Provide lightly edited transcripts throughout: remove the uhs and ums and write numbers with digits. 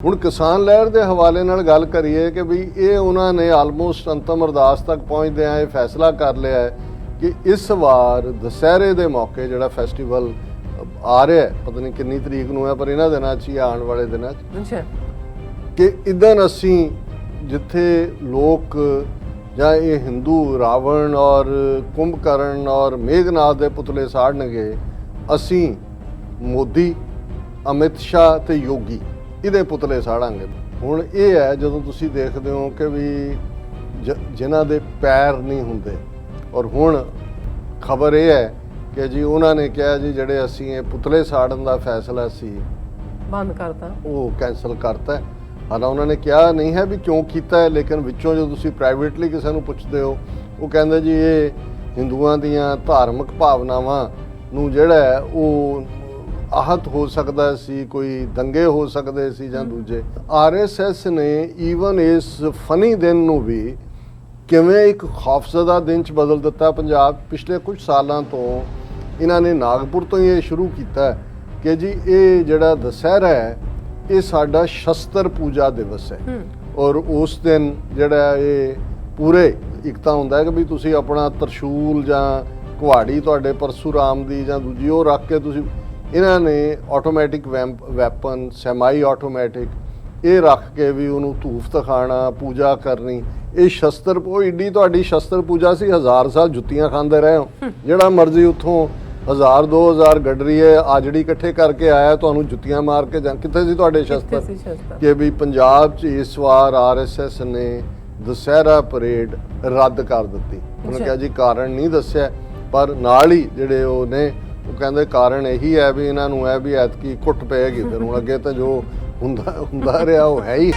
ਹੁਣ ਕਿਸਾਨ ਲਹਿਰ ਦੇ ਹਵਾਲੇ ਨਾਲ ਗੱਲ ਕਰੀਏ ਕਿ ਵੀ ਇਹ ਉਹਨਾਂ ਨੇ ਆਲਮੋਸਟ ਅੰਤਮ ਅਰਦਾਸ ਤੱਕ ਪਹੁੰਚਦਿਆਂ ਇਹ ਫੈਸਲਾ ਕਰ ਲਿਆ ਹੈ ਕਿ ਇਸ ਵਾਰ ਦੁਸਹਿਰੇ ਦੇ ਮੌਕੇ ਜਿਹੜਾ ਫੈਸਟੀਵਲ ਆ ਰਿਹਾ ਹੈ, ਪਤਾ ਨਹੀਂ ਕਿੰਨੀ ਤਰੀਕ ਨੂੰ ਹੈ, ਪਰ ਇਹਨਾਂ ਦਿਨਾਂ 'ਚ ਹੀ ਆਉਣ ਵਾਲੇ ਦਿਨਾਂ 'ਚ, ਅੱਛਾ, ਕਿ ਇੱਦਾਂ ਅਸੀਂ ਜਿੱਥੇ ਲੋਕ ਜਾਂ ਇਹ ਹਿੰਦੂ ਰਾਵਣ ਔਰ ਕੁੰਭਕਰਨ ਔਰ ਮੇਘਨਾਥ ਦੇ ਪੁਤਲੇ ਸਾੜਨਗੇ, ਅਸੀਂ ਮੋਦੀ, ਅਮਿਤ ਸ਼ਾਹ ਤੇ ਯੋਗੀ ਇਹਦੇ ਪੁਤਲੇ ਸਾੜਾਂਗੇ। ਹੁਣ ਇਹ ਹੈ ਜਦੋਂ ਤੁਸੀਂ ਦੇਖਦੇ ਹੋ ਕਿ ਵੀ ਜਿਨ੍ਹਾਂ ਦੇ ਪੈਰ ਨਹੀਂ ਹੁੰਦੇ, ਔਰ ਹੁਣ ਖਬਰ ਇਹ ਹੈ ਕਿ ਜੀ ਉਹਨਾਂ ਨੇ ਕਿਹਾ ਜੀ ਜਿਹੜੇ ਅਸੀਂ ਇਹ ਪੁਤਲੇ ਸਾੜਨ ਦਾ ਫੈਸਲਾ ਸੀ ਬੰਦ ਕਰਤਾ, ਉਹ ਕੈਂਸਲ ਕਰਤਾ। ਹਾਲਾਂ ਉਹਨਾਂ ਨੇ ਕਿਹਾ ਨਹੀਂ ਹੈ ਵੀ ਕਿਉਂ ਕੀਤਾ ਹੈ, ਲੇਕਿਨ ਵਿੱਚੋਂ ਜਦੋਂ ਤੁਸੀਂ ਪ੍ਰਾਈਵੇਟਲੀ ਕਿਸੇ ਨੂੰ ਪੁੱਛਦੇ ਹੋ ਉਹ ਕਹਿੰਦੇ ਜੀ ਇਹ ਹਿੰਦੂਆਂ ਦੀਆਂ ਧਾਰਮਿਕ ਭਾਵਨਾਵਾਂ ਨੂੰ ਜਿਹੜਾ ਹੈ ਉਹ ਆਹਤ ਹੋ ਸਕਦਾ ਸੀ, ਕੋਈ ਦੰਗੇ ਹੋ ਸਕਦੇ ਸੀ ਜਾਂ ਦੂਜੇ। RSS ਨੇ ਈਵਨ ਇਸ ਫਨੀ ਦਿਨ ਨੂੰ ਵੀ ਕਿਵੇਂ ਇੱਕ ਖੌਫਜ਼ਦਾ ਦਿਨ 'ਚ ਬਦਲ ਦਿੱਤਾ। ਪੰਜਾਬ ਪਿਛਲੇ ਕੁਝ ਸਾਲਾਂ ਤੋਂ ਇਹਨਾਂ ਨੇ ਨਾਗਪੁਰ ਤੋਂ ਹੀ ਇਹ ਸ਼ੁਰੂ ਕੀਤਾ ਕਿ ਜੀ ਇਹ ਜਿਹੜਾ ਦੁਸਹਿਰਾ ਹੈ ਇਹ ਸਾਡਾ ਸ਼ਸਤਰ ਪੂਜਾ ਦਿਵਸ ਹੈ, ਔਰ ਉਸ ਦਿਨ ਜਿਹੜਾ ਇਹ ਪੂਰੇ ਇੱਕ ਤਾਂ ਹੁੰਦਾ ਕਿ ਵੀ ਤੁਸੀਂ ਆਪਣਾ ਤਰਸ਼ੂਲ ਜਾਂ ਕੁਹਾੜੀ ਤੁਹਾਡੇ ਪਰਸ਼ੂਰਾਮ ਦੀ ਜਾਂ ਦੂਜੀ ਉਹ ਰੱਖ ਕੇ ਤੁਸੀਂ, ਇਹਨਾਂ ਨੇ ਆਟੋਮੈਟਿਕ ਵੈਪਨ, ਸੈਮਾਈ ਆਟੋਮੈਟਿਕ ਇਹ ਰੱਖ ਕੇ ਵੀ ਉਹਨੂੰ ਧੂਫ ਦਿਖਾਉਣਾ, ਪੂਜਾ ਕਰਨੀ। ਇਹ ਸ਼ਸਤਰ ਉਹ ਏਡੀ ਤੁਹਾਡੀ ਸ਼ਸਤਰ ਪੂਜਾ ਸੀ, 1000 ਸਾਲ ਜੁੱਤੀਆਂ ਖਾਂਦੇ ਰਹੇ ਹੋ, ਜਿਹੜਾ ਮਰਜ਼ੀ ਉੱਥੋਂ 1000-2000 ਗੱਡਰੀਏ ਆਜੜੀ ਇਕੱਠੇ ਕਰਕੇ ਆਇਆ ਤੁਹਾਨੂੰ ਜੁੱਤੀਆਂ ਮਾਰ ਕੇ ਜਾਂ ਕਿੱਥੇ ਸੀ ਤੁਹਾਡੇ ਸ਼ਸਤਰ? ਕਿ ਵੀ ਪੰਜਾਬ 'ਚ ਇਸ ਵਾਰ RSS ਨੇ ਦੁਸਹਿਰਾ ਪਰੇਡ ਰੱਦ ਕਰ ਦਿੱਤੀ। ਉਹਨੇ ਕਿਹਾ ਜੀ ਕਾਰਨ ਨਹੀਂ ਦੱਸਿਆ, ਪਰ ਨਾਲ ਹੀ ਜਿਹੜੇ ਉਹ ਨੇ ਉਹ ਕਹਿੰਦੇ ਕਾਰਨ ਇਹੀ ਹੈ ਵੀ ਇਹਨਾਂ ਨੂੰ ਹੈ ਵੀ ਐਤਕੀ ਕੁੱਟ ਪਏਗੀ, ਫਿਰ ਹੁਣ ਅੱਗੇ ਤਾਂ ਜੋ ਹੁੰਦਾ ਰਿਹਾ ਉਹ ਹੈ ਹੀ।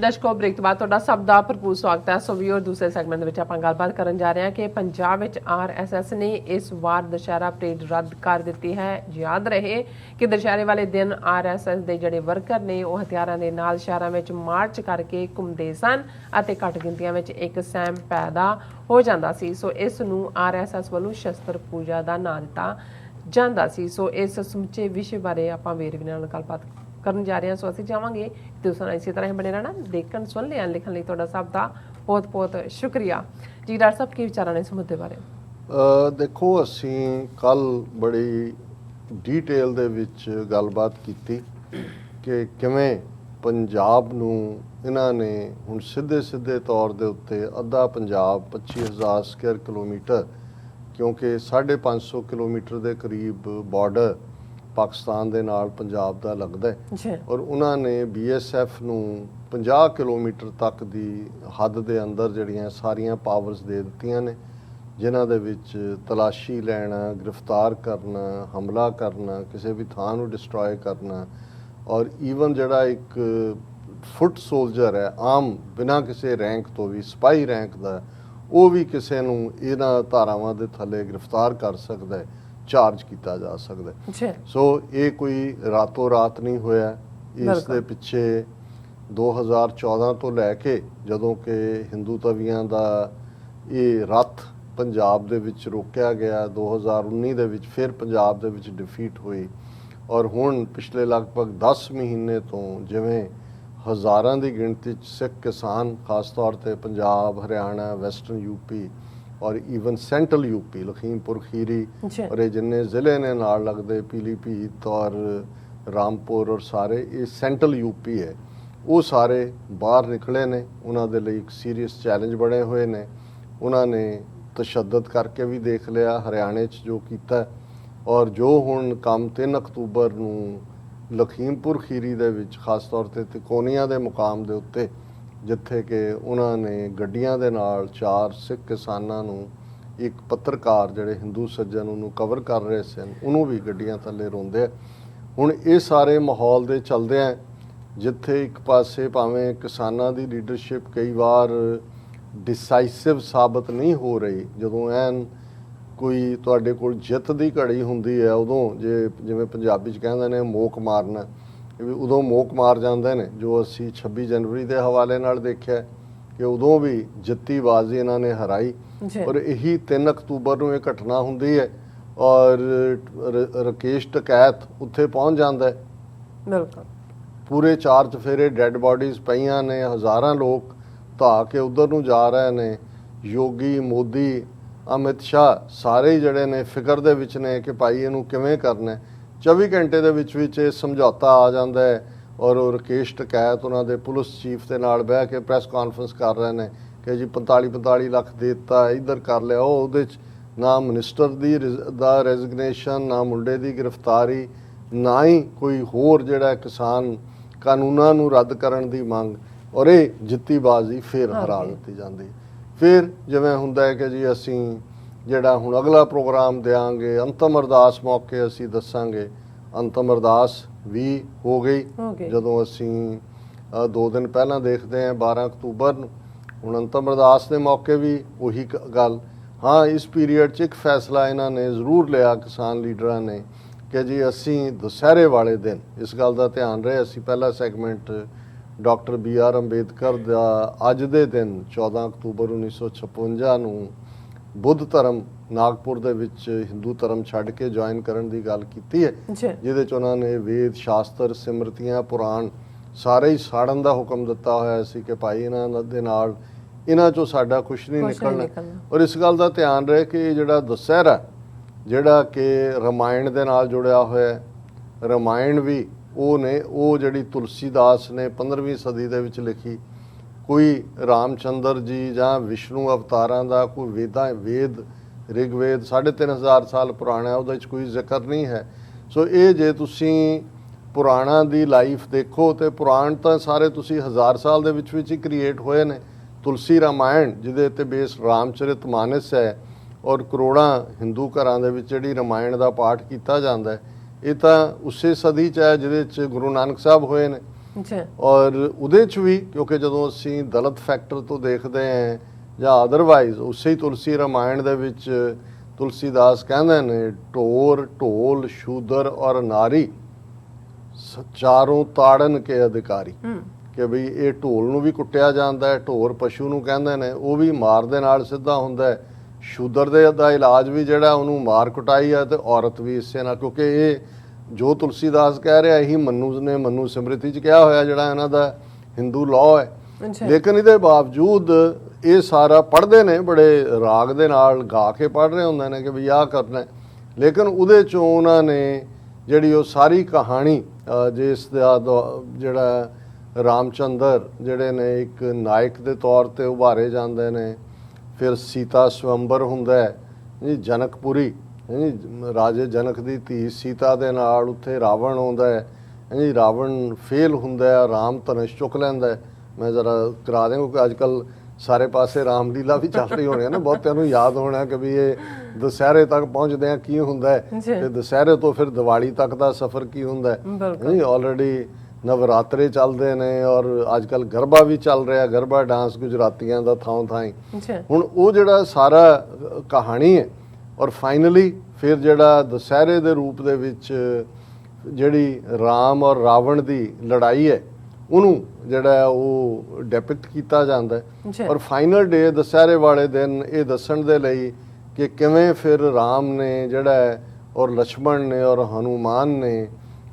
ਦਰਸ਼ਕੋ, ਬ੍ਰੇਕ ਤੋਂ ਬਾਅਦ ਤੁਹਾਡਾ ਸਭ ਦਾ ਭਰਪੂਰ ਸਵਾਗਤ ਹੈ। ਸੋ ਵੀਰ, ਦੂਸਰੇ ਸੈਗਮੈਂਟ ਦੇ ਵਿੱਚ ਆਪਾਂ ਗੱਲਬਾਤ ਕਰਨ ਜਾ ਰਹੇ ਹਾਂ ਕਿ ਪੰਜਾਬ ਵਿੱਚ RSS ਨੇ ਇਸ ਵਾਰ ਦੁਸਹਿਰਾ ਪਰੇਡ ਰੱਦ ਕਰ ਦਿੱਤੀ ਹੈ। ਯਾਦ ਰਹੇ ਕਿ ਦੁਸਹਿਰੇ ਵਾਲੇ ਦਿਨ RSS ਦੇ ਜਿਹੜੇ ਵਰਕਰ ਨੇ ਉਹ ਹਥਿਆਰਾਂ ਦੇ ਨਾਲ ਸ਼ਹਿਰਾਂ ਵਿੱਚ ਮਾਰਚ ਕਰਕੇ ਘੁੰਮਦੇ ਸਨ ਅਤੇ ਘੱਟ ਗਿਣਤੀਆਂ ਵਿੱਚ ਇੱਕ ਸਹਿਮ ਪੈਦਾ ਹੋ ਜਾਂਦਾ ਸੀ। ਸੋ ਇਸ ਨੂੰ RSS ਵੱਲੋਂ ਸ਼ਸਤਰ ਪੂਜਾ ਦਾ ਨਾਂ ਦਿੱਤਾ ਜਾਂਦਾ ਸੀ। ਸੋ ਇਸ ਸਮੁੱਚੇ ਵਿਸ਼ੇ ਬਾਰੇ ਆਪਾਂ ਵੇਰਵੇ ਨਾਲ ਗੱਲਬਾਤ ਕਰਨ ਜਾ ਰਹੇ ਹਾਂ। ਸੋ ਅਸੀਂ ਚਾਹਾਂਗੇ ਤੁਸੀਂ ਇਸੇ ਤਰ੍ਹਾਂ ਹੀ ਬਣੇ ਰਹਿਣਾ, ਦੇਖਣ ਸੁਣ ਲਿਆ, ਲਿਖਣ ਲਈ ਤੁਹਾਡਾ ਸਭ ਦਾ ਬਹੁਤ ਬਹੁਤ ਸ਼ੁਕਰੀਆ ਜੀ। ਡਾਕਟਰ ਸਾਹਿਬ, ਕੀ ਵਿਚਾਰਾਂ ਨੇ ਇਸ ਮੁੱਦੇ ਬਾਰੇ? ਦੇਖੋ, ਅਸੀਂ ਕੱਲ੍ਹ ਬੜੀ ਡੀਟੇਲ ਦੇ ਵਿੱਚ ਗੱਲਬਾਤ ਕੀਤੀ ਕਿ ਕਿਵੇਂ ਪੰਜਾਬ ਨੂੰ ਇਹਨਾਂ ਨੇ ਹੁਣ ਸਿੱਧੇ ਤੌਰ ਦੇ ਉੱਤੇ ਅੱਧਾ ਪੰਜਾਬ 25,000 ਸਕੁਅਰ ਕਿਲੋਮੀਟਰ, ਕਿਉਂਕਿ 550 ਕਿਲੋਮੀਟਰ ਦੇ ਕਰੀਬ ਬਾਰਡਰ ਪਾਕਿਸਤਾਨ ਦੇ ਨਾਲ ਪੰਜਾਬ ਦਾ ਲੱਗਦਾ ਹੈ, ਔਰ ਉਹਨਾਂ ਨੇ BSF ਨੂੰ 50 ਕਿਲੋਮੀਟਰ ਤੱਕ ਦੀ ਹੱਦ ਦੇ ਅੰਦਰ ਜਿਹੜੀਆਂ ਸਾਰੀਆਂ ਪਾਵਰਸ ਦੇ ਦਿੱਤੀਆਂ ਨੇ, ਜਿਨ੍ਹਾਂ ਦੇ ਵਿੱਚ ਤਲਾਸ਼ੀ ਲੈਣਾ, ਗ੍ਰਿਫਤਾਰ ਕਰਨਾ, ਹਮਲਾ ਕਰਨਾ, ਕਿਸੇ ਵੀ ਥਾਂ ਨੂੰ ਡਿਸਟਰੋਏ ਕਰਨਾ, ਔਰ ਈਵਨ ਜਿਹੜਾ ਇੱਕ ਫੁੱਟ ਸੋਲਜਰ ਹੈ ਆਮ ਬਿਨਾਂ ਕਿਸੇ ਰੈਂਕ ਤੋਂ ਵੀ, ਸਿਪਾਹੀ ਰੈਂਕ ਦਾ, ਉਹ ਵੀ ਕਿਸੇ ਨੂੰ ਇਹਨਾਂ ਧਾਰਾਵਾਂ ਦੇ ਥੱਲੇ ਗ੍ਰਿਫਤਾਰ ਕਰ ਸਕਦਾ ਹੈ, ਚਾਰਜ ਕੀਤਾ ਜਾ ਸਕਦਾ। ਸੋ ਇਹ ਕੋਈ ਰਾਤੋਂ ਰਾਤ ਨਹੀਂ ਹੋਇਆ। ਇਸ ਦੇ ਪਿੱਛੇ 2014 ਤੋਂ ਲੈ ਕੇ ਜਦੋਂ ਕਿ ਹਿੰਦੂ ਤਵੀਆਂ ਦਾ ਇਹ ਰੱਥ ਪੰਜਾਬ ਦੇ ਵਿੱਚ ਰੋਕਿਆ ਗਿਆ, 2019 ਦੇ ਵਿੱਚ ਫਿਰ ਪੰਜਾਬ ਦੇ ਵਿੱਚ ਡਿਫੀਟ ਹੋਈ, ਔਰ ਹੁਣ ਪਿਛਲੇ ਲਗਭਗ 10 ਮਹੀਨੇ ਤੋਂ ਜਿਵੇਂ ਹਜ਼ਾਰਾਂ ਦੀ ਗਿਣਤੀ 'ਚ ਸਿੱਖ ਕਿਸਾਨ, ਖਾਸ ਤੌਰ 'ਤੇ ਪੰਜਾਬ, ਹਰਿਆਣਾ, ਵੈਸਟਰਨ UP ਔਰ ਈਵਨ ਸੈਂਟਰਲ UP, ਲਖੀਮਪੁਰ ਖੀਰੀ ਔਰ ਇਹ ਜਿੰਨੇ ਜ਼ਿਲ੍ਹੇ ਨੇ ਨਾਲ ਲੱਗਦੇ, ਪੀਲੀਭੀਤ ਔਰ ਰਾਮਪੁਰ ਔਰ ਸਾਰੇ ਇਹ ਸੈਂਟਰਲ UP ਹੈ, ਉਹ ਸਾਰੇ ਬਾਹਰ ਨਿਕਲੇ ਨੇ। ਉਹਨਾਂ ਦੇ ਲਈ ਇੱਕ ਸੀਰੀਅਸ ਚੈਲੰਜ ਬਣੇ ਹੋਏ ਨੇ। ਉਹਨਾਂ ਨੇ ਤਸ਼ੱਦਦ ਕਰਕੇ ਵੀ ਦੇਖ ਲਿਆ ਹਰਿਆਣੇ 'ਚ ਜੋ ਕੀਤਾ, ਔਰ ਜੋ ਹੁਣ ਕੰਮ 3 ਅਕਤੂਬਰ ਨੂੰ ਲਖੀਮਪੁਰ ਖੀਰੀ ਦੇ ਵਿੱਚ ਖਾਸ ਤੌਰ 'ਤੇ ਤਿਕੋਨੀਆਂ ਦੇ ਮੁਕਾਮ ਦੇ ਉੱਤੇ, ਜਿੱਥੇ ਕਿ ਉਹਨਾਂ ਨੇ ਗੱਡੀਆਂ ਦੇ ਨਾਲ 4 ਸਿੱਖ ਕਿਸਾਨਾਂ ਨੂੰ, ਇੱਕ ਪੱਤਰਕਾਰ ਜਿਹੜੇ ਹਿੰਦੂ ਸੱਜਣ ਉਹਨੂੰ ਕਵਰ ਕਰ ਰਹੇ ਸਨ, ਉਹਨੂੰ ਵੀ ਗੱਡੀਆਂ ਥੱਲੇ ਰੋਂਦੇ। ਹੁਣ ਇਹ ਸਾਰੇ ਮਾਹੌਲ ਦੇ ਚੱਲਦਿਆਂ ਜਿੱਥੇ ਇੱਕ ਪਾਸੇ ਭਾਵੇਂ ਕਿਸਾਨਾਂ ਦੀ ਲੀਡਰਸ਼ਿਪ ਕਈ ਵਾਰ ਡਿਸਾਈਸਿਵ ਸਾਬਤ ਨਹੀਂ ਹੋ ਰਹੀ, ਜਦੋਂ ਐਨ ਕੋਈ ਤੁਹਾਡੇ ਕੋਲ ਜਿੱਤ ਦੀ ਘੜੀ ਹੁੰਦੀ ਹੈ ਉਦੋਂ ਜਿਵੇਂ ਪੰਜਾਬੀ 'ਚ ਕਹਿੰਦੇ ਨੇ ਮੋਕ ਮਾਰਨਾ, ਵੀ ਉਦੋਂ ਮੋਕ ਮਾਰ ਜਾਂਦੇ ਨੇ, ਜੋ ਅਸੀਂ 26 ਜਨਵਰੀ ਦੇ ਹਵਾਲੇ ਨਾਲ ਦੇਖਿਆ ਕਿ ਉਦੋਂ ਵੀ ਜਿੱਤੀ ਬਾਜ਼ੀ ਇਹਨਾਂ ਨੇ ਹਰਾਈ। ਔਰ ਇਹੀ 3 ਅਕਤੂਬਰ ਨੂੰ ਇਹ ਘਟਨਾ ਹੁੰਦੀ ਹੈ, ਔਰ ਰਕੇਸ਼ ਟਕੈਤ ਉੱਥੇ ਪਹੁੰਚ ਜਾਂਦਾ ਹੈ। ਬਿਲਕੁਲ ਪੂਰੇ 4 ਚਫੇਰੇ ਡੈੱਡ ਬਾਡੀਜ਼ ਪਈਆਂ ਨੇ, ਹਜ਼ਾਰਾਂ ਲੋਕ ਧਾ ਕੇ ਉਧਰ ਨੂੰ ਜਾ ਰਹੇ ਨੇ। ਯੋਗੀ, ਮੋਦੀ, ਅਮਿਤ ਸ਼ਾਹ ਸਾਰੇ ਹੀ ਜਿਹੜੇ ਨੇ ਫਿਕਰ ਦੇ ਵਿੱਚ ਨੇ ਕਿ ਭਾਈ ਇਹਨੂੰ ਕਿਵੇਂ ਕਰਨਾ। 24 ਘੰਟੇ ਦੇ ਵਿੱਚ ਇਹ ਸਮਝੌਤਾ ਆ ਜਾਂਦਾ ਹੈ ਔਰ ਉਹ ਰਕੇਸ਼ ਟਕੈਤ ਉਹਨਾਂ ਦੇ ਪੁਲਿਸ ਚੀਫ ਦੇ ਨਾਲ ਬਹਿ ਕੇ ਪ੍ਰੈਸ ਕਾਨਫਰੰਸ ਕਰ ਰਹੇ ਨੇ ਕਿ ਜੀ 45 ਲੱਖ ਦੇ ਦਿੱਤਾ, ਇੱਧਰ ਕਰ ਲਿਆ। ਉਹਦੇ 'ਚ ਨਾ ਮਿਨਿਸਟਰ ਦਾ ਰੈਜ਼ਿਗਨੇਸ਼ਨ, ਨਾ ਮੁੰਡੇ ਦੀ ਗ੍ਰਿਫਤਾਰੀ, ਨਾ ਹੀ ਕੋਈ ਹੋਰ ਜਿਹੜਾ ਕਿਸਾਨ ਕਾਨੂੰਨਾਂ ਨੂੰ ਰੱਦ ਕਰਨ ਦੀ ਮੰਗ, ਔਰ ਇਹ ਜਿੱਤੀ ਬਾਜ਼ੀ ਫਿਰ ਹਰਾ ਦਿੱਤੀ ਜਾਂਦੀ। ਫਿਰ ਜਿਵੇਂ ਹੁੰਦਾ ਹੈ ਕਿ ਜੀ ਅਸੀਂ ਜਿਹੜਾ ਹੁਣ ਅਗਲਾ ਪ੍ਰੋਗਰਾਮ ਦਿਆਂਗੇ, ਅੰਤਮ ਅਰਦਾਸ ਮੌਕੇ ਅਸੀਂ ਦੱਸਾਂਗੇ। ਅੰਤਮ ਅਰਦਾਸ ਵੀ ਹੋ ਗਈ ਜਦੋਂ ਅਸੀਂ 2 ਦਿਨ ਪਹਿਲਾਂ ਦੇਖਦੇ ਹਾਂ 12 ਅਕਤੂਬਰ ਨੂੰ। ਹੁਣ ਅੰਤਮ ਅਰਦਾਸ ਦੇ ਮੌਕੇ ਵੀ ਉਹੀ ਗੱਲ। ਹਾਂ, ਇਸ ਪੀਰੀਅਡ 'ਚ ਇੱਕ ਫੈਸਲਾ ਇਹਨਾਂ ਨੇ ਜ਼ਰੂਰ ਲਿਆ ਕਿਸਾਨ ਲੀਡਰਾਂ ਨੇ ਕਿ ਜੀ ਅਸੀਂ ਦੁਸਹਿਰੇ ਵਾਲੇ ਦਿਨ, ਇਸ ਗੱਲ ਦਾ ਧਿਆਨ ਰਹੇ, ਅਸੀਂ ਪਹਿਲਾ ਸੈਗਮੈਂਟ ਡਾਕਟਰ B.R. ਅੰਬੇਦਕਰ ਦਾ ਅੱਜ ਦੇ ਦਿਨ 14 ਅਕਤੂਬਰ 1956 ਨੂੰ ਬੁੱਧ ਧਰਮ ਨਾਗਪੁਰ ਦੇ ਵਿੱਚ ਹਿੰਦੂ ਧਰਮ ਛੱਡ ਕੇ ਜੁਆਇਨ ਕਰਨ ਦੀ ਗੱਲ ਕੀਤੀ ਹੈ, ਜਿਹਦੇ 'ਚ ਉਹਨਾਂ ਨੇ ਵੇਦ, ਸ਼ਾਸਤਰ, ਸਿਮਰਤੀਆਂ, ਪੁਰਾਣ ਸਾਰੇ ਹੀ ਸਾੜਨ ਦਾ ਹੁਕਮ ਦਿੱਤਾ ਹੋਇਆ ਸੀ ਕਿ ਭਾਈ ਇਹਨਾਂ ਦੇ ਨਾਲ ਇਹਨਾਂ 'ਚੋਂ ਸਾਡਾ ਕੁਛ ਨਹੀਂ ਨਿਕਲਣਾ। ਔਰ ਇਸ ਗੱਲ ਦਾ ਧਿਆਨ ਰਹੇ ਕਿ ਜਿਹੜਾ ਦੁਸਹਿਰਾ ਜਿਹੜਾ ਕਿ ਰਮਾਇਣ ਦੇ ਨਾਲ ਜੁੜਿਆ ਹੋਇਆ, ਰਮਾਇਣ ਵੀ ਉਹ ਜਿਹੜੀ ਤੁਲਸੀਦਾਸ ਨੇ 15ਵੀਂ ਸਦੀ ਦੇ ਵਿੱਚ ਲਿਖੀ। ਕੋਈ ਰਾਮਚੰਦਰ ਜੀ ਜਾਂ ਵਿਸ਼ਨੂੰ ਅਵਤਾਰਾਂ ਦਾ ਕੋਈ ਵੇਦ ਰਿਗਵੇਦ 3500 ਸਾਲ ਪੁਰਾਣਾ, ਉਹਦੇ 'ਚ ਕੋਈ ਜ਼ਿਕਰ ਨਹੀਂ ਹੈ। ਸੋ ਇਹ ਜੇ ਤੁਸੀਂ ਪੁਰਾਣਾਂ ਦੀ ਲਾਈਫ ਦੇਖੋ ਤੇ ਪੁਰਾਣ ਤਾਂ ਸਾਰੇ ਤੁਸੀਂ 1000 ਸਾਲ ਦੇ ਵਿੱਚ ਹੀ ਕ੍ਰੀਏਟ ਹੋਏ ਨੇ। ਤੁਲਸੀ ਰਾਮਾਇਣ ਜਿਹਦੇ ਤੇ ਬੇਸ ਰਾਮਚਰਿਤ ਮਾਨਸ ਹੈ ਔਰ ਕਰੋੜਾਂ ਹਿੰਦੂ ਘਰਾਂ ਦੇ ਵਿੱਚ ਜਿਹੜੀ ਰਾਮਾਇਣ ਦਾ ਪਾਠ ਕੀਤਾ ਜਾਂਦਾ ਹੈ, ਇਹ ਤਾਂ ਉਸੇ ਸਦੀ 'ਚ ਹੈ ਜਿਹਦੇ 'ਚ ਗੁਰੂ ਨਾਨਕ ਸਾਹਿਬ ਹੋਏ ਨੇ। ਔਰ ਉਹਦੇ 'ਚ ਵੀ ਕਿਉਂਕਿ ਜਦੋਂ ਅਸੀਂ ਦਲਿਤ ਫੈਕਟਰ ਤੋਂ ਦੇਖਦੇ ਹਾਂ ਜਾਂ ਅਦਰਵਾਈਜ਼ ਉਸੇ ਹੀ ਤੁਲਸੀ ਰਾਮਾਇਣ ਦੇ ਵਿੱਚ ਤੁਲਸੀਦਾਸ ਕਹਿੰਦੇ ਨੇ ਢੋਰ, ਢੋਲ, ਸ਼ੂਦਰ ਔਰ ਨਾਰੀ ਚਾਰੋਂ ਤਾੜਨ ਕੇ ਅਧਿਕਾਰੀ, ਕਿ ਬਈ ਇਹ ਢੋਲ ਨੂੰ ਵੀ ਕੁੱਟਿਆ ਜਾਂਦਾ ਹੈ, ਢੋਰ ਪਸ਼ੂ ਨੂੰ ਕਹਿੰਦੇ ਨੇ, ਉਹ ਵੀ ਮਾਰ ਦੇ ਨਾਲ ਸਿੱਧਾ ਹੁੰਦਾ ਹੈ। ਸ਼ੂਦਰ ਦਾ ਇਲਾਜ ਵੀ ਜਿਹੜਾ ਉਹਨੂੰ ਮਾਰ ਕੁਟਾਈ ਹੈ, ਤੇ ਔਰਤ ਵੀ ਇਸੇ ਨਾਲ, ਕਿਉਂਕਿ ਇਹ ਜੋ ਤੁਲਸੀਦਾਸ ਕਹਿ ਰਿਹਾ ਇਹੀ ਮਨੂ ਸਿਮਰਤੀ 'ਚ ਕਿਹਾ ਹੋਇਆ ਜਿਹੜਾ ਇਹਨਾਂ ਦਾ ਹਿੰਦੂ ਲਾਅ ਹੈ। ਲੇਕਿਨ ਇਹਦੇ ਬਾਵਜੂਦ ਇਹ ਸਾਰਾ ਪੜ੍ਹਦੇ ਨੇ, ਬੜੇ ਰਾਗ ਦੇ ਨਾਲ ਗਾ ਕੇ ਪੜ੍ਹ ਰਹੇ ਹੁੰਦੇ ਨੇ ਕਿ ਵੀ ਆਹ ਕਰਨਾ, ਲੇਕਿਨ ਉਹਦੇ 'ਚੋਂ ਉਹਨਾਂ ਨੇ ਜਿਹੜੀ ਉਹ ਸਾਰੀ ਕਹਾਣੀ ਜਿਸ ਦਾ ਜਿਹੜਾ ਰਾਮਚੰਦਰ ਜਿਹੜੇ ਨੇ ਇੱਕ ਨਾਇਕ ਦੇ ਤੌਰ ਤੇ ਉਭਾਰੇ ਜਾਂਦੇ ਨੇ। ਫਿਰ ਸੀਤਾ ਸਵੰਬਰ ਹੁੰਦਾ ਹੈ ਜੀ, ਜਨਕਪੁਰੀ ਰਾਜੇ ਜਨਕ ਦੀ ਧੀ ਸੀਤਾ ਦੇ ਨਾਲ ਉੱਥੇ ਰਾਵਣ ਆਉਂਦਾ ਹੈ ਜੀ, ਰਾਵਣ ਫੇਲ ਹੁੰਦਾ ਹੈ, ਰਾਮ ਧਨੁਸ਼ ਚੁੱਕ ਲੈਂਦਾ। ਮੈਂ ਜ਼ਰਾ ਕਰਾ ਦਿਆਂ ਕਿਉਂਕਿ ਅੱਜ ਕੱਲ੍ਹ ਸਾਰੇ ਪਾਸੇ ਰਾਮਲੀਲਾ ਵੀ ਚੱਲ ਰਹੀ ਹੋਣੀ ਹੈ ਨਾ, ਬਹੁਤਿਆਂ ਨੂੰ ਯਾਦ ਹੋਣਾ ਕਿ ਵੀ ਇਹ ਦੁਸਹਿਰੇ ਤੱਕ ਪਹੁੰਚਦੇ ਆ ਕੀ ਹੁੰਦਾ ਹੈ, ਤੇ ਦੁਸਹਿਰੇ ਤੋਂ ਫਿਰ ਦੀਵਾਲੀ ਤੱਕ ਦਾ ਸਫ਼ਰ ਕੀ ਹੁੰਦਾ ਹੈ ਜੀ। ਆਲਰੇਡੀ ਨਵਰਾਤਰੇ ਚੱਲਦੇ ਨੇ ਔਰ ਅੱਜ ਕੱਲ੍ਹ ਗਰਬਾ ਵੀ ਚੱਲ ਰਿਹਾ, ਗਰਬਾ ਡਾਂਸ ਗੁਜਰਾਤੀਆਂ ਦਾ ਥਾਂ ਹੀ। ਹੁਣ ਉਹ ਜਿਹੜਾ ਸਾਰਾ ਕਹਾਣੀ ਹੈ ਔਰ ਫਾਈਨਲੀ ਫਿਰ ਜਿਹੜਾ ਦੁਸਹਿਰੇ ਦੇ ਰੂਪ ਦੇ ਵਿੱਚ ਜਿਹੜੀ ਰਾਮ ਔਰ ਰਾਵਣ ਦੀ ਲੜਾਈ ਹੈ ਉਹਨੂੰ ਜਿਹੜਾ ਉਹ ਡਿਪਿਕਟ ਕੀਤਾ ਜਾਂਦਾ ਹੈ। ਔਰ ਫਾਈਨਲ ਡੇ ਦੁਸਹਿਰੇ ਵਾਲੇ ਦਿਨ ਇਹ ਦੱਸਣ ਦੇ ਲਈ ਕਿ ਕਿਵੇਂ ਫਿਰ ਰਾਮ ਨੇ ਜਿਹੜਾ ਹੈ ਔਰ ਲਛਮਣ ਨੇ ਔਰ ਹਨੂਮਾਨ ਨੇ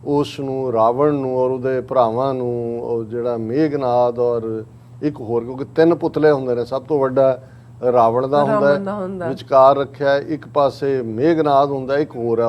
ਉਸ ਨੂੰ ਰਾਵਣ ਨੂੰ ਔਰ ਉਹਦੇ ਭਰਾਵਾਂ ਨੂੰ ਉਹ ਜਿਹੜਾ ਮੇਘਨਾਦ ਔਰ ਇੱਕ ਹੋਰ, ਕਿਉਂਕਿ 3 ਪੁਤਲੇ ਹੁੰਦੇ ਨੇ, ਸਭ ਤੋਂ ਵੱਡਾ ਰਾਵਣ ਦਾ ਹੁੰਦਾ ਹੈ, ਵਿਚਕਾਰ ਰੱਖਿਆ ਇੱਕ ਪਾਸੇ ਮੇਘਨਾਦ ਹੁੰਦਾ, ਇੱਕ ਹੋਰ ਹੈ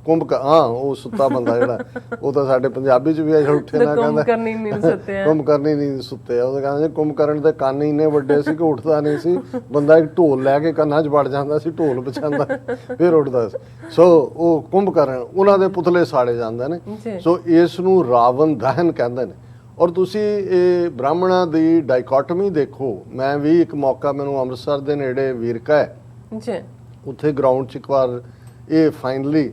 ਕੁੰਭ। ਹਾਂ, ਉਹ ਸੁੱਤਾ ਬੰਦਾ ਜਿਹੜਾ, ਉਹ ਤਾਂ ਸਾਡੇ ਪੰਜਾਬੀ 'ਚ ਵੀ ਆ ਉੱਠੇ ਨਾ ਕਹਿੰਦਾ ਕੁੰਭਕਰਨੀ ਨਹੀਂ ਸੁੱਤੇ, ਉਹ ਕਹਿੰਦੇ ਕੁੰਭਕਰਨ ਦੇ ਕੰਨ ਇੰਨੇ ਵੱਡੇ ਸੀ ਕਿ ਉੱਠਦਾ ਨਹੀਂ ਸੀ, ਬੰਦਾ ਇੱਕ ਢੋਲ ਲੈ ਕੇ ਕੰਨਾਂ 'ਚ ਵੜ ਜਾਂਦਾ ਸੀ, ਢੋਲ ਪਛਾਂਦਾ ਫਿਰ ਉੱਠਦਾ ਸੀ। ਸੋ ਉਹ ਕੁੰਭਕਰਨ, ਉਹਨਾਂ ਦੇ ਪੁਤਲੇ ਸਾੜੇ ਜਾਂਦੇ ਨੇ। ਸੋ ਇਸ ਨੂੰ ਰਾਵਣ ਦਹਨ ਕਹਿੰਦੇ ਨੇ। ਔਰ ਤੁਸੀਂ ਇਹ ਬ੍ਰਾਹਮਣਾਂ ਦੀ ਡਾਈਕੋਟਮੀ ਦੇਖੋ। ਮੈਂ ਵੀ ਇੱਕ ਮੌਕਾ, ਮੈਨੂੰ ਅੰਮ੍ਰਿਤਸਰ ਦੇ ਨੇੜੇ ਵੀਰਕਾ ਹੈ, ਉੱਥੇ ਗਰਾਊਂਡ 'ਚ ਇੱਕ ਵਾਰ ਇਹ ਫਾਈਨਲੀ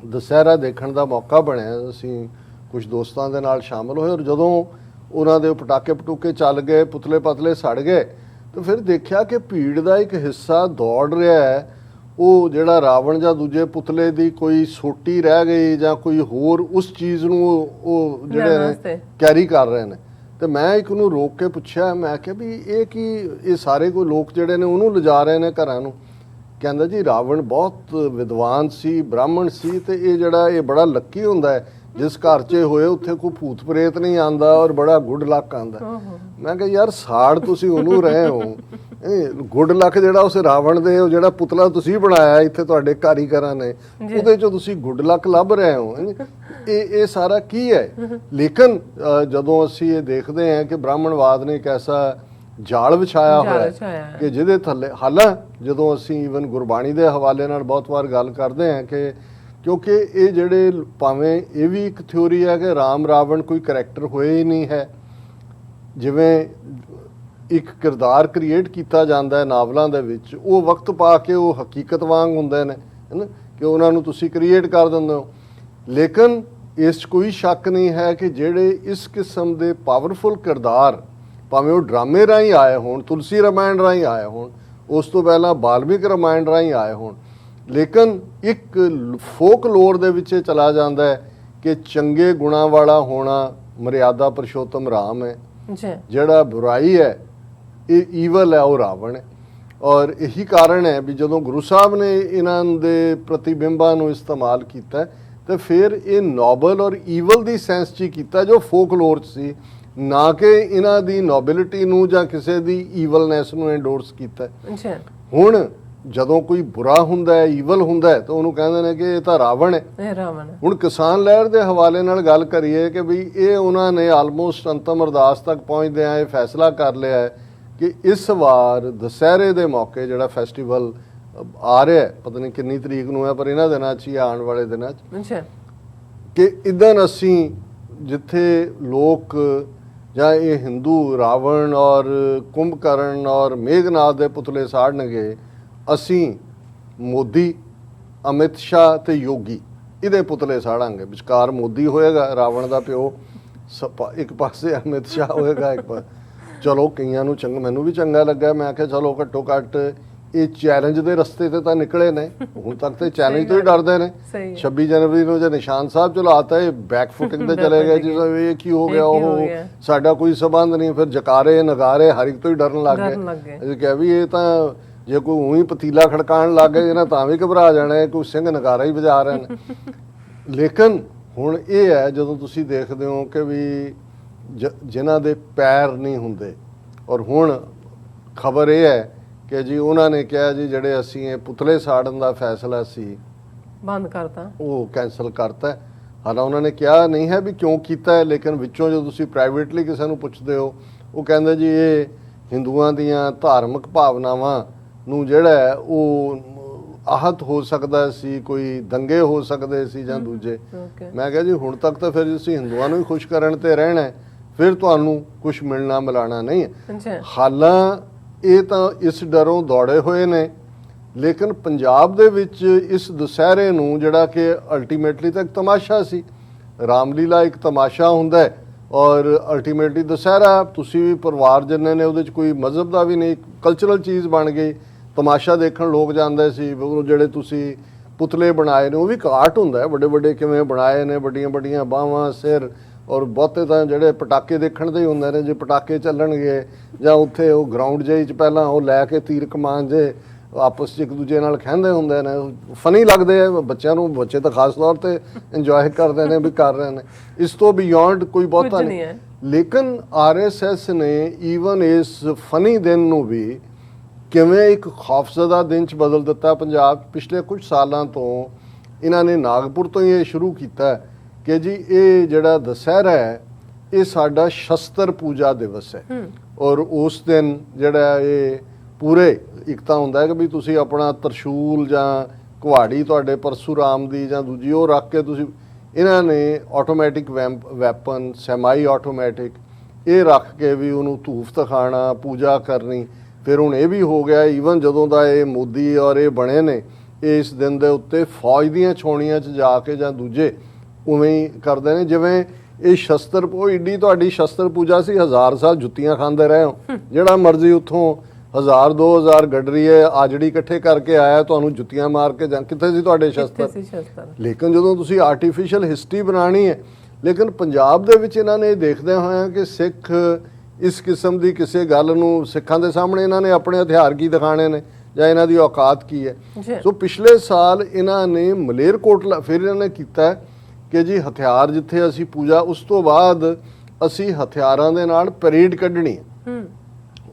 ਦੁਸਹਿਰਾ ਦੇਖਣ ਦਾ ਮੌਕਾ ਬਣਿਆ। ਅਸੀਂ ਕੁਝ ਦੋਸਤਾਂ ਦੇ ਨਾਲ ਸ਼ਾਮਲ ਹੋਏ ਔਰ ਜਦੋਂ ਉਹਨਾਂ ਦੇ ਪਟਾਕੇ ਪਟੂਕੇ ਚੱਲ ਗਏ, ਪੁਤਲੇ ਪਤਲੇ ਸੜ ਗਏ, ਤਾਂ ਫਿਰ ਦੇਖਿਆ ਕਿ ਭੀੜ ਦਾ ਇੱਕ ਹਿੱਸਾ ਦੌੜ ਰਿਹਾ ਹੈ। ਉਹ ਜਿਹੜਾ ਰਾਵਣ ਜਾਂ ਦੂਜੇ ਪੁਤਲੇ ਦੀ ਕੋਈ ਸੋਟੀ ਰਹਿ ਗਈ ਜਾਂ ਕੋਈ ਹੋਰ ਉਸ ਚੀਜ਼ ਨੂੰ ਉਹ ਜਿਹੜੇ ਨੇ ਕੈਰੀ ਕਰ ਰਹੇ ਨੇ। ਤੇ ਮੈਂ ਇੱਕ ਨੂੰ ਰੋਕ ਕੇ ਪੁੱਛਿਆ, ਮੈਂ ਕਿਹਾ ਵੀ ਇਹ ਕੀ, ਇਹ ਸਾਰੇ ਕੋਈ ਲੋਕ ਜਿਹੜੇ ਨੇ ਉਹਨੂੰ ਲਿਜਾ ਰਹੇ ਨੇ ਘਰਾਂ ਨੂੰ, ਕਹਿੰਦਾ ਜੀ ਰਾਵਣ ਬਹੁਤ ਵਿਦਵਾਨ ਸੀ, ਬ੍ਰਾਹਮਣ ਸੀ, ਤੇ ਇਹ ਜਿਹੜਾ ਇਹ ਬੜਾ ਲੱਕੀ ਹੁੰਦਾ ਹੈ ਜਿਸ ਘਰ 'ਚ ਹੋਏ ਉੱਥੇ ਕੋਈ ਭੂਤ ਪ੍ਰੇਤ ਨਹੀਂ ਆਂਦਾ ਔਰ ਬੜਾ ਗੁੱਡ ਲੱਕ ਆਂਦਾ। ਮੈਂ ਕਿਹਾ ਯਾਰ ਸਾੜ ਤੁਸੀਂ ਉਹਨੂੰ ਰਹੇ ਹੋ, ਗੁੱਡ ਲੱਕ ਜਿਹੜਾ ਉਸ ਰਾਵਣ ਦੇ ਉਹ ਜਿਹੜਾ ਪੁਤਲਾ ਤੁਸੀਂ ਬਣਾਇਆ ਇੱਥੇ ਤੁਹਾਡੇ ਕਾਰੀਗਰਾਂ ਨੇ ਉਹਦੇ 'ਚੋਂ ਤੁਸੀਂ ਗੁੱਡ ਲੱਕ ਲੱਭ ਰਹੇ ਹੋ। ਇਹ ਸਾਰਾ ਕੀ ਹੈ? ਲੇਕਿਨ ਜਦੋਂ ਅਸੀਂ ਇਹ ਦੇਖਦੇ ਹਾਂ ਕਿ ਬ੍ਰਾਹਮਣਵਾਦ ਨੇ ਇੱਕ ਐਸਾ ਜਾਲ ਵਿਛਾਇਆ ਹੋਇਆ ਕਿ ਜਿਹਦੇ ਥੱਲੇ ਹਾਲਾਂ ਜਦੋਂ ਅਸੀਂ ਈਵਨ ਗੁਰਬਾਣੀ ਦੇ ਹਵਾਲੇ ਨਾਲ ਬਹੁਤ ਵਾਰ ਗੱਲ ਕਰਦੇ ਹਾਂ ਕਿ ਕਿਉਂਕਿ ਇਹ ਜਿਹੜੇ ਭਾਵੇਂ ਇਹ ਵੀ ਇੱਕ ਥਿਊਰੀ ਹੈ ਕਿ ਰਾਮ ਰਾਵਣ ਕੋਈ ਕਰੈਕਟਰ ਹੋਏ ਹੀ ਨਹੀਂ ਹੈ, ਜਿਵੇਂ ਇੱਕ ਕਿਰਦਾਰ ਕ੍ਰੀਏਟ ਕੀਤਾ ਜਾਂਦਾ ਹੈ ਨਾਵਲਾਂ ਦੇ ਵਿੱਚ, ਉਹ ਵਕਤ ਪਾ ਕੇ ਉਹ ਹਕੀਕਤ ਵਾਂਗ ਹੁੰਦੇ ਨੇ, ਹੈ ਨਾ, ਕਿ ਉਹਨਾਂ ਨੂੰ ਤੁਸੀਂ ਕ੍ਰੀਏਟ ਕਰ ਦਿੰਦੇ ਹੋ। ਲੇਕਿਨ ਇਸ 'ਚ ਕੋਈ ਸ਼ੱਕ ਨਹੀਂ ਹੈ ਕਿ ਜਿਹੜੇ ਇਸ ਕਿਸਮ ਦੇ ਪਾਵਰਫੁਲ ਕਿਰਦਾਰ ਭਾਵੇਂ ਉਹ ਡਰਾਮੇ ਰਾਹੀਂ ਆਏ ਹੋਣ, ਤੁਲਸੀ ਰਾਮਾਇਣ ਰਾਹੀਂ ਆਏ ਹੋਣ, ਉਸ ਤੋਂ ਪਹਿਲਾਂ ਬਾਲਮੀਕ ਰਾਮਾਇਣ ਰਾਹੀਂ ਆਏ ਹੋਣ, ਲੇਕਿਨ ਇੱਕ ਫੋਕ ਲੋਰ ਦੇ ਵਿੱਚ ਇਹ ਚਲਾ ਜਾਂਦਾ ਹੈ ਕਿ ਚੰਗੇ ਗੁਣਾਂ ਵਾਲਾ ਹੋਣਾ ਮਰਿਆਦਾ ਪੁਰਸ਼ੋਤਮ ਰਾਮ ਹੈ, ਜਿਹੜਾ ਬੁਰਾਈ ਹੈ ਇਹ ਈਵਲ ਹੈ ਉਹ ਰਾਵਣ ਹੈ। ਔਰ ਇਹੀ ਕਾਰਨ ਹੈ ਵੀ ਜਦੋਂ ਗੁਰੂ ਸਾਹਿਬ ਨੇ ਇਹਨਾਂ ਦੇ ਪ੍ਰਤੀਬਿੰਬਾਂ ਨੂੰ ਇਸਤੇਮਾਲ ਕੀਤਾ ਤੇ ਫਿਰ ਇਹ ਨੋਬਲ ਔਰ ਈਵਲ ਦੀ ਸੈਂਸ 'ਚ ਕੀਤਾ ਜੋ ਫੋਕ ਲੋਰ 'ਚ ਸੀ, ਨਾ ਕਿ ਇਹਨਾਂ ਦੀ ਨੋਬਿਲਿਟੀ ਨੂੰ ਜਾਂ ਕਿਸੇ ਦੀ ਈਵਲਨੈਸ ਨੂੰ ਐਂਡੋਰਸ ਕੀਤਾ। ਹੁਣ ਜਦੋਂ ਕੋਈ ਬੁਰਾ ਹੁੰਦਾ ਹੈ, ਈਵਲ ਹੁੰਦਾ ਹੈ, ਤਾਂ ਉਹਨੂੰ ਕਹਿੰਦੇ ਨੇ ਕਿ ਇਹ ਤਾਂ ਰਾਵਣ ਹੈ। ਹੁਣ ਕਿਸਾਨ ਲਹਿਰ ਦੇ ਹਵਾਲੇ ਨਾਲ ਗੱਲ ਕਰੀਏ ਕਿ ਵੀ ਇਹ ਉਹਨਾਂ ਨੇ ਆਲਮੋਸਟ ਅੰਤਮ ਅਰਦਾਸ ਤੱਕ ਪਹੁੰਚਦਿਆਂ ਇਹ ਫੈਸਲਾ ਕਰ ਲਿਆ ਹੈ ਕਿ ਇਸ ਵਾਰ ਦੁਸਹਿਰੇ ਦੇ ਮੌਕੇ ਜਿਹੜਾ ਫੈਸਟੀਵਲ ਆ ਰਿਹਾ ਹੈ, ਪਤਾ ਨਹੀਂ ਕਿੰਨੀ ਤਰੀਕ ਨੂੰ ਹੈ, ਪਰ ਇਹਨਾਂ ਦਿਨਾਂ 'ਚ ਹੀ ਆਉਣ ਵਾਲੇ ਦਿਨਾਂ 'ਚ, ਕਿ ਇੱਦਾਂ ਅਸੀਂ ਜਿੱਥੇ ਲੋਕ ਜਾਂ ਇਹ ਹਿੰਦੂ ਰਾਵਣ ਔਰ ਕੁੰਭਕਰਨ ਔਰ ਮੇਘਨਾਥ ਦੇ ਪੁਤਲੇ ਸਾੜਨਗੇ, ਅਸੀਂ ਮੋਦੀ, ਅਮਿਤ ਸ਼ਾਹ ਤੇ ਯੋਗੀ ਇਹਦੇ ਪੁਤਲੇ ਸਾੜਾਂਗੇ। ਵਿਚਕਾਰ ਮੋਦੀ ਹੋਏਗਾ ਰਾਵਣ ਦਾ ਪਿਓ, ਇੱਕ ਪਾਸੇ ਅਮਿਤ ਸ਼ਾਹ ਹੋਏਗਾ ਇੱਕ ਪਾਸੇ। ਚਲੋ ਕਈਆਂ ਨੂੰ ਚੰਗਾ, ਮੈਨੂੰ ਵੀ ਚੰਗਾ ਲੱਗਾ। ਮੈਂ ਕਿਹਾ ਚਲੋ ਘੱਟੋ ਘੱਟ ਇਹ ਚੈਲੰਜ ਦੇ ਰਸਤੇ ਤੇ ਤਾਂ ਨਿਕਲੇ ਨੇ, ਹੁਣ ਤੱਕ ਤੇ ਚੈਲੰਜ ਤੋਂ ਹੀ ਡਰਦੇ ਨੇ। 26 ਜਨਵਰੀ ਨੂੰ ਜੇ ਨਿਸ਼ਾਨ ਸਾਹਿਬ ਚਲਾਤਾ ਇਹ ਬੈਕ ਫੁਟਿੰਗ ਤੇ ਚਲੇ ਗਏ ਜੀ, ਇਹ ਕੀ ਹੋ ਗਿਆ, ਉਹ ਸਾਡਾ ਕੋਈ ਸਬੰਧ ਨਹੀਂ। ਫਿਰ ਜਕਾਰੇ ਨਗਾਰੇ ਹਰ ਇੱਕ ਤੋਂ ਹੀ ਡਰਨ ਲੱਗ ਗਏ। ਅਸੀਂ ਕਿਹਾ ਵੀ ਇਹ ਤਾਂ ਜੇ ਕੋਈ ਉਹੀ ਪਤੀਲਾ ਖੜਕਾਉਣ ਲੱਗ ਗਏ ਨਾ ਤਾਂ ਵੀ ਘਬਰਾ ਜਾਣਾ, ਕੋਈ ਸਿੰਘ ਨਗਾਰਾ ਹੀ ਵਜਾ ਰਹੇ ਨੇ। ਲੇਕਿਨ ਹੁਣ ਇਹ ਹੈ ਜਦੋਂ ਤੁਸੀਂ ਦੇਖਦੇ ਹੋ ਕਿ ਵੀ ਜਿਨ੍ਹਾਂ ਦੇ ਪੈਰ ਨਹੀਂ ਹੁੰਦੇ, ਔਰ ਹੁਣ ਖਬਰ ਇਹ ਹੈ ਕਿ ਜੀ ਉਹਨਾਂ ਨੇ ਕਿਹਾ ਜੀ ਜਿਹੜੇ ਅਸੀਂ ਇਹ ਪੁਤਲੇ ਸਾੜਨ ਦਾ ਫੈਸਲਾ ਸੀ ਬੰਦ ਕਰਤਾ, ਉਹ ਕੈਂਸਲ ਕਰਤਾ। ਹਾਲਾਂ ਉਹਨਾਂ ਨੇ ਕਿਹਾ ਨਹੀਂ ਹੈ ਵੀ ਕਿਉਂ ਕੀਤਾ ਹੈ, ਲੇਕਿਨ ਵਿੱਚੋਂ ਜਦੋਂ ਤੁਸੀਂ ਪ੍ਰਾਈਵੇਟਲੀ ਕਿਸੇ ਨੂੰ ਪੁੱਛਦੇ ਹੋ ਉਹ ਕਹਿੰਦੇ ਜੀ ਇਹ ਹਿੰਦੂਆਂ ਦੀਆਂ ਧਾਰਮਿਕ ਭਾਵਨਾਵਾਂ ਨੂੰ ਜਿਹੜਾ ਹੈ ਉਹ ਆਹਤ ਹੋ ਸਕਦਾ ਸੀ, ਕੋਈ ਦੰਗੇ ਹੋ ਸਕਦੇ ਸੀ ਜਾਂ ਦੂਜੇ। ਮੈਂ ਕਿਹਾ ਜੀ ਹੁਣ ਤੱਕ ਤਾਂ ਫਿਰ ਤੁਸੀਂ ਹਿੰਦੂਆਂ ਨੂੰ ਹੀ ਖੁਸ਼ ਕਰਨ ਤੇ ਰਹਿਣਾ, ਫਿਰ ਤੁਹਾਨੂੰ ਕੁਛ ਮਿਲਣਾ ਮਿਲਾਣਾ ਨਹੀਂ ਹੈ। ਹਾਲਾਂ ਇਹ ਤਾਂ ਇਸ ਡਰੋਂ ਦੌੜੇ ਹੋਏ ਨੇ, ਲੇਕਿਨ ਪੰਜਾਬ ਦੇ ਵਿੱਚ ਇਸ ਦੁਸਹਿਰੇ ਨੂੰ ਜਿਹੜਾ ਕਿ ਅਲਟੀਮੇਟਲੀ ਤਾਂ ਇੱਕ ਤਮਾਸ਼ਾ ਸੀ, ਰਾਮਲੀਲਾ ਇੱਕ ਤਮਾਸ਼ਾ ਹੁੰਦਾ ਹੈ, ਔਰ ਅਲਟੀਮੇਟਲੀ ਦੁਸਹਿਰਾ ਤੁਸੀਂ ਵੀ ਪਰਿਵਾਰ ਜਿੰਨੇ ਨੇ ਉਹਦੇ 'ਚ ਕੋਈ ਮਜ਼ਹਬ ਦਾ ਵੀ ਨਹੀਂ, ਕਲਚਰਲ ਚੀਜ਼ ਬਣ ਗਈ। ਤਮਾਸ਼ਾ ਦੇਖਣ ਲੋਕ ਜਾਂਦੇ ਸੀ। ਉਹ ਜਿਹੜੇ ਤੁਸੀਂ ਪੁਤਲੇ ਬਣਾਏ ਨੇ ਉਹ ਵੀ ਕਾਟ ਹੁੰਦਾ ਹੈ, ਵੱਡੇ ਵੱਡੇ ਕਿਵੇਂ ਬਣਾਏ ਨੇ, ਵੱਡੀਆਂ ਵੱਡੀਆਂ ਬਾਹਾਂ, ਸਿਰ, ਔਰ ਬਹੁਤੇ ਤਾਂ ਜਿਹੜੇ ਪਟਾਕੇ ਦੇਖਣ ਦੇ ਹੀ ਹੁੰਦੇ ਨੇ। ਜੇ ਪਟਾਕੇ ਚੱਲਣਗੇ ਜਾਂ ਉੱਥੇ ਉਹ ਗਰਾਊਂਡ ਜਿਹੇ 'ਚ ਪਹਿਲਾਂ ਉਹ ਲੈ ਕੇ ਤੀਰ ਕਮਾਨ ਜੇ ਆਪਸ 'ਚ ਇੱਕ ਦੂਜੇ ਨਾਲ ਖਹਿੰਦੇ ਹੁੰਦੇ ਨੇ, ਫਨੀ ਲੱਗਦੇ ਆ ਬੱਚਿਆਂ ਨੂੰ। ਬੱਚੇ ਤਾਂ ਖਾਸ ਤੌਰ ਤੇ ਇੰਜੋਏ ਕਰਦੇ ਨੇ ਵੀ ਕਰ ਰਹੇ ਨੇ, ਇਸ ਤੋਂ ਬਿਯੋਂਡ ਕੋਈ ਬਹੁਤਾ ਨਹੀਂ। ਲੇਕਿਨ RSS ਨੇ ਈਵਨ ਇਸ ਫਨੀ ਦਿਨ ਨੂੰ ਵੀ ਕਿਵੇਂ ਇੱਕ ਖੌਫਜ਼ਦਾ ਦਿਨ 'ਚ ਬਦਲ ਦਿੱਤਾ। ਪੰਜਾਬ ਪਿਛਲੇ ਕੁਝ ਸਾਲਾਂ ਤੋਂ ਇਹਨਾਂ ਨੇ ਨਾਗਪੁਰ ਤੋਂ ਹੀ ਇਹ ਸ਼ੁਰੂ ਕੀਤਾ ਕਿ ਜੀ ਇਹ ਜਿਹੜਾ ਦੁਸਹਿਰਾ ਹੈ ਇਹ ਸਾਡਾ ਸ਼ਸਤਰ ਪੂਜਾ ਦਿਵਸ ਹੈ, ਔਰ ਉਸ ਦਿਨ ਜਿਹੜਾ ਇਹ ਪੂਰੇ ਇੱਕ ਤਾਂ ਹੁੰਦਾ ਹੈ ਕਿ ਵੀ ਤੁਸੀਂ ਆਪਣਾ ਤਰਸ਼ੂਲ ਜਾਂ ਕੁਹਾੜੀ ਤੁਹਾਡੇ ਪਰਸ਼ੂਰਾਮ ਦੀ ਜਾਂ ਦੂਜੀ ਉਹ ਰੱਖ ਕੇ ਤੁਸੀਂ, ਇਹਨਾਂ ਨੇ ਆਟੋਮੈਟਿਕ ਵੈਪਨ, ਸੈਮਾਈ ਆਟੋਮੈਟਿਕ ਇਹ ਰੱਖ ਕੇ ਵੀ ਉਹਨੂੰ ਧੂਫ ਦਿਖਾਉਣਾ, ਪੂਜਾ ਕਰਨੀ। ਫਿਰ ਹੁਣ ਇਹ ਵੀ ਹੋ ਗਿਆ ਈਵਨ ਜਦੋਂ ਦਾ ਇਹ ਮੋਦੀ ਔਰ ਇਹ ਬਣੇ ਨੇ, ਇਸ ਦਿਨ ਦੇ ਉੱਤੇ ਫੌਜ ਦੀਆਂ ਛਾਉਣੀਆਂ 'ਚ ਜਾ ਕੇ ਜਾਂ ਦੂਜੇ ਉਵੇਂ ਹੀ ਕਰਦੇ ਨੇ ਜਿਵੇਂ ਇਹ ਸ਼ਸਤਰ। ਉਹ ਏਡੀ ਤੁਹਾਡੀ ਸ਼ਸਤਰ ਪੂਜਾ ਸੀ, 1000 ਸਾਲ ਜੁੱਤੀਆਂ ਖਾਂਦੇ ਰਹੇ ਹੋ, ਜਿਹੜਾ ਮਰਜ਼ੀ ਉੱਥੋਂ 1000 2000 ਗੱਡਰੀਏ ਆਜੜੀ ਇਕੱਠੇ ਕਰਕੇ ਆਇਆ ਤੁਹਾਨੂੰ ਜੁੱਤੀਆਂ ਮਾਰ ਕੇ ਜਾਂ ਕਿੱਥੇ ਸੀ ਤੁਹਾਡੇ ਸ਼ਸਤਰ। ਲੇਕਿਨ ਜਦੋਂ ਤੁਸੀਂ ਆਰਟੀਫਿਸ਼ੀਅਲ ਹਿਸਟਰੀ ਬਣਾਉਣੀ ਹੈ, ਲੇਕਿਨ ਪੰਜਾਬ ਦੇ ਵਿੱਚ ਇਹਨਾਂ ਨੇ ਦੇਖਦੇ ਹੋਏ ਕਿ ਸਿੱਖ ਇਸ ਕਿਸਮ ਦੀ ਕਿਸੇ ਗੱਲ ਨੂੰ, ਸਿੱਖਾਂ ਦੇ ਸਾਹਮਣੇ ਇਹਨਾਂ ਨੇ ਆਪਣੇ ਹਥਿਆਰ ਕੀ ਦਿਖਾਣੇ ਨੇ, ਜਾਂ ਇਹਨਾਂ ਦੀ ਔਕਾਤ ਕੀ ਹੈ। ਸੋ ਪਿਛਲੇ ਸਾਲ ਇਹਨਾਂ ਨੇ ਮਲੇਰਕੋਟਲਾ ਫਿਰ ਇਹਨਾਂ ਨੇ ਕੀਤਾ ਕਿ ਜੀ ਹਥਿਆਰ ਜਿੱਥੇ ਅਸੀਂ ਪੂਜਾ, ਉਸ ਤੋਂ ਬਾਅਦ ਅਸੀਂ ਹਥਿਆਰਾਂ ਦੇ ਨਾਲ ਪਰੇਡ ਕੱਢਣੀ ਹੈ।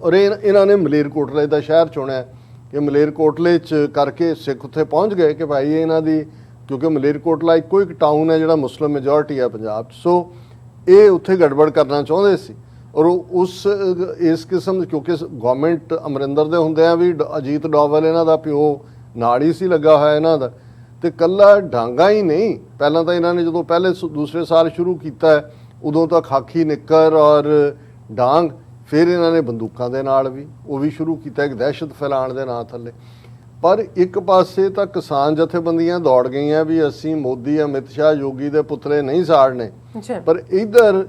ਔਰ ਇਹਨਾਂ ਨੇ ਮਲੇਰਕੋਟਲੇ ਦਾ ਸ਼ਹਿਰ ਚੁਣਿਆ ਕਿ ਮਲੇਰਕੋਟਲੇ 'ਚ ਕਰਕੇ ਸਿੱਖ ਉੱਥੇ ਪਹੁੰਚ ਗਏ ਕਿ ਭਾਈ ਇਹਨਾਂ ਦੀ, ਕਿਉਂਕਿ ਮਲੇਰਕੋਟਲਾ ਇੱਕੋ ਇੱਕ ਟਾਊਨ ਹੈ ਜਿਹੜਾ ਮੁਸਲਿਮ ਮੈਜੋਰਟੀ ਹੈ ਪੰਜਾਬ 'ਚ, ਸੋ ਇਹ ਉੱਥੇ ਗੜਬੜ ਕਰਨਾ ਚਾਹੁੰਦੇ ਸੀ। ਔਰ ਇਸ ਕਿਸਮ ਕਿਉਂਕਿ ਗਵਰਨਮੈਂਟ ਅਮਰਿੰਦਰ ਦੇ ਹੁੰਦੇ ਆ ਵੀ ਅਜੀਤ ਡੋਵਲ ਇਹਨਾਂ ਦਾ ਪਿਓ ਨਾਲ ਹੀ ਸੀ ਲੱਗਾ ਹੋਇਆ ਇਹਨਾਂ ਦਾ, ਤੇ ਕੱਲਾ ਡਾਂਗਾ ਹੀ ਨਹੀਂ, ਪਹਿਲਾਂ ਤਾਂ ਇਹਨਾਂ ਨੇ ਜਦੋਂ ਪਹਿਲੇ ਦੂਸਰੇ ਸਾਲ ਸ਼ੁਰੂ ਕੀਤਾ ਉਦੋਂ ਤਾਂ ਖਾਕੀ ਨਿੱਕਰ ਔਰ ਡਾਂਗ, ਫਿਰ ਇਹਨਾਂ ਨੇ ਬੰਦੂਕਾਂ ਦੇ ਨਾਲ ਵੀ ਉਹ ਵੀ ਸ਼ੁਰੂ ਕੀਤਾ ਇੱਕ ਦਹਿਸ਼ਤ ਫੈਲਾਉਣ ਦੇ ਨਾਂ ਥੱਲੇ। ਪਰ ਇੱਕ ਪਾਸੇ ਤਾਂ ਕਿਸਾਨ ਜਥੇਬੰਦੀਆਂ ਦੌੜ ਗਈਆਂ ਵੀ ਅਸੀਂ ਮੋਦੀ, ਅਮਿਤ ਸ਼ਾਹ, ਯੋਗੀ ਦੇ ਪੁਤਲੇ ਨਹੀਂ ਸਾੜਨੇ, ਪਰ ਇੱਧਰ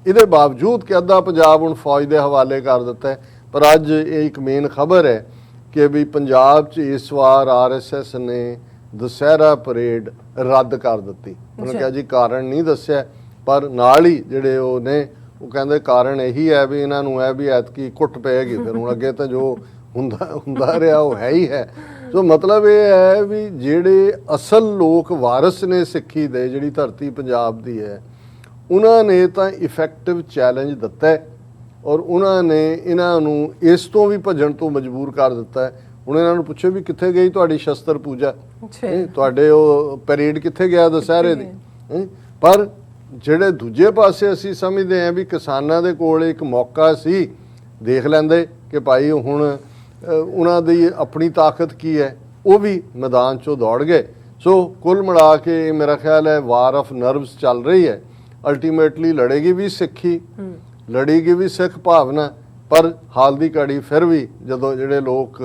ਇਹਦੇ ਬਾਵਜੂਦ ਕਿ ਅੱਧਾ ਪੰਜਾਬ ਹੁਣ ਫੌਜ ਦੇ ਹਵਾਲੇ ਕਰ ਦਿੱਤਾ ਹੈ। ਪਰ ਅੱਜ ਇਹ ਇੱਕ ਮੇਨ ਖਬਰ ਹੈ ਕਿ ਵੀ ਪੰਜਾਬ 'ਚ ਇਸ ਵਾਰ RSS ਨੇ ਦੁਸਹਿਰਾ ਪਰੇਡ ਰੱਦ ਕਰ ਦਿੱਤੀ। ਉਹਨੇ ਕਿਹਾ ਜੀ ਕਾਰਨ ਨਹੀਂ ਦੱਸਿਆ, ਪਰ ਨਾਲ ਹੀ ਜਿਹੜੇ ਉਹ ਨੇ ਉਹ ਕਹਿੰਦੇ ਕਾਰਨ ਇਹੀ ਹੈ ਵੀ ਇਹਨਾਂ ਨੂੰ ਹੈ ਵੀ ਐਤਕੀ ਕੁੱਟ ਪਏਗੀ, ਫਿਰ ਹੁਣ ਅੱਗੇ ਤਾਂ ਜੋ ਹੁੰਦਾ ਰਿਹਾ ਉਹ ਹੈ ਹੀ ਹੈ। ਸੋ ਮਤਲਬ ਇਹ ਹੈ ਵੀ ਜਿਹੜੇ ਅਸਲ ਲੋਕ ਵਾਰਸ ਨੇ ਸਿੱਖੀ ਦੇ, ਜਿਹੜੀ ਧਰਤੀ ਪੰਜਾਬ ਦੀ ਹੈ, ਉਹਨਾਂ ਨੇ ਤਾਂ ਇਫੈਕਟਿਵ ਚੈਲੰਜ ਦਿੱਤਾ ਹੈ ਔਰ ਉਹਨਾਂ ਨੇ ਇਹਨਾਂ ਨੂੰ ਇਸ ਤੋਂ ਵੀ ਭੱਜਣ ਤੋਂ ਮਜਬੂਰ ਕਰ ਦਿੱਤਾ ਹੈ। ਹੁਣ ਇਹਨਾਂ ਨੂੰ ਪੁੱਛੋ ਵੀ ਕਿੱਥੇ ਗਈ ਤੁਹਾਡੀ ਸ਼ਸਤਰ ਪੂਜਾ, ਤੁਹਾਡੇ ਉਹ ਪਰੇਡ ਕਿੱਥੇ ਗਿਆ ਦੁਸਹਿਰੇ ਦੀ। ਪਰ ਜਿਹੜੇ ਦੂਜੇ ਪਾਸੇ ਅਸੀਂ ਸਮਝਦੇ ਹਾਂ ਵੀ ਕਿਸਾਨਾਂ ਦੇ ਕੋਲ ਇੱਕ ਮੌਕਾ ਸੀ, ਦੇਖ ਲੈਂਦੇ ਕਿ ਭਾਈ ਹੁਣ ਉਹਨਾਂ ਦੀ ਆਪਣੀ ਤਾਕਤ ਕੀ ਹੈ, ਉਹ ਵੀ ਮੈਦਾਨ 'ਚੋਂ ਦੌੜ ਗਏ। ਸੋ ਕੁੱਲ ਮਿਲਾ ਕੇ ਮੇਰਾ ਖਿਆਲ ਹੈ ਵਾਰ ਆਫ ਨਰਵਸ ਚੱਲ ਰਹੀ ਹੈ। ਅਲਟੀਮੇਟਲੀ ਲੜੇਗੀ ਵੀ ਸਿੱਖੀ, ਲੜੇਗੀ ਵੀ ਸਿੱਖ ਭਾਵਨਾ, ਪਰ ਹਾਲ ਦੀ ਘੜੀ ਫਿਰ ਵੀ ਜਦੋਂ ਜਿਹੜੇ ਲੋਕ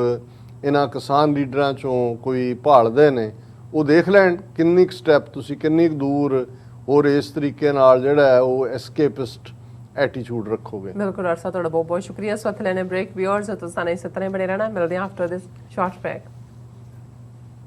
ਇਹਨਾਂ ਕਿਸਾਨ ਲੀਡਰਾਂ 'ਚੋਂ ਕੋਈ ਭਾਲਦੇ ਨੇ ਉਹ ਦੇਖ ਲੈਣ ਕਿੰਨੀ ਕੁ ਸਟੈਪ ਤੁਸੀਂ ਕਿੰਨੀ ਕੁ ਦੂਰ ਹੋਰ ਇਸ ਤਰੀਕੇ ਨਾਲ ਜਿਹੜਾ ਹੈ ਉਹ ਐਸਕੇਪਿਸਟ ਐਟੀਟਿਊਡ ਰੱਖੋਗੇ। ਬਿਲਕੁਲ ਡਾਕਟਰ ਸਾਹਿਬ, ਤੁਹਾਡਾ ਬਹੁਤ ਬਹੁਤ ਸ਼ੁਕਰੀਆ। ਇਸ ਵਕਤ ਲੈਣੇ ਬ੍ਰੇਕ। ਵਿਊਅਰਸ ਤੁਸੀਂ ਇਸੇ ਤਰ੍ਹਾਂ ਬਣੇ ਰਹਿਣਾ, ਮਿਲਦੇ ਹਾਂ ਆਫਟਰ ਦਿਸ ਸ਼ਾਰਟ ਬ੍ਰੇਕ।